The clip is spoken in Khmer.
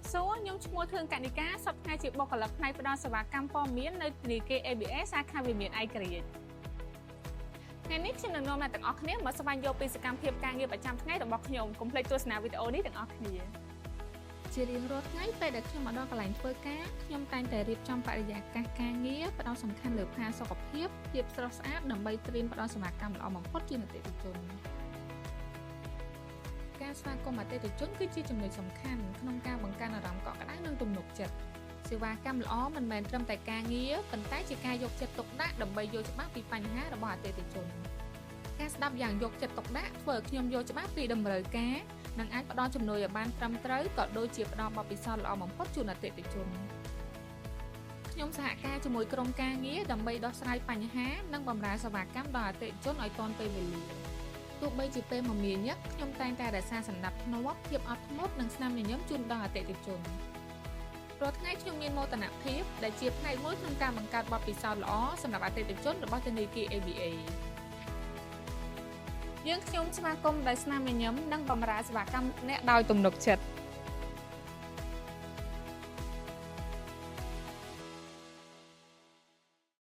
បសួរខ្ញុំឈ្មោះធឿនកនិកាសប្តាហ៍ជាបុគ្គលិកផ្នែកផ្ដល់សេវាកម្មព័ត៌មាននៅធនាគារ ABS សាខាវិមានឯករាជ្យថ្ងៃនេះខ្ញុំនឹងនាំអ្នកទាំងអស់គ្នាមកស្វែងយល់ពីសកម្មភាពការងារប្រចាំថ្ងៃរបស់ខ្ញុំកុំភ្លេចទស្សនាវីដេអូនេះទាំងអស់គ្នាជារៀងរាល់ថ្ងៃពេលដែលខ្ញុំមកដល់កន្លែងធ្វើការខ្ញុំតែងតែរៀបចំបរិយាកាសការងារផ្ដោតសំខាន់លើផាសុខភាពភាពស្រស់ស្អាតដើម្បីត្រៀមផ្ដល់សេវាកម្មល្អបំផុតជូនអតិថិជនការស្វាគមន៍អតិថិជនគឺជាចំណុចសំខាន់ក្នុងការបង្កើនអារម្មណ៍កក់ក្ដៅនិងទំនុកចិត្តសេវាកម្មល្អមិនមែនត្រឹមតែការងារប៉ុន្តែជាការយកចិត្តទុកដាក់ដើម្បីយល់ច្បាស់ពីបញ្ហារបស់អតិថិជនការស្ដាប់យ៉ាងយកចិត្តទុកដាក់ធ្វើឲ្យខ្ញុំយល់ច្បាស់ពីតម្រូវការនិងអាចផ្ដល់ជំនួយឲ្យបានត្រឹមត្រូវក៏ដូចជាផ្ដល់បទពិសោធន៍ល្អបំផុតជូនអតិថិជនខ្ញុំសហការជាមួយក្រុមការងារដើម្បីដោះស្រាយបញ្ហានិងបម្រើសេវាកម្មដល់អតិថិជនឲ្យទាន់ពេលវេលាទោះបីជាពេលមមាញឹកខ្ញុំតែងតែរក្សាសណ្ដាប់ធ្នាប់ភាពអត់ធ្មត់និងស្នាមញញឹមជូនដល់អតិថិជនរាល់ថ្ងៃខ្ញុំមានមោទនភាពដែលជាផ្នែកមួយក្នុងការបង្កើតបទពិសោធន៍ល្អសម្រាប់អតិថិជនរបស់ធនាគារ ABA យើងខ្ញុំស្វាគមន៍ដោយស្នាមញញឹមនិងបម្រើសេវាកម្មអ្នកដោយទំនុកចិត្ត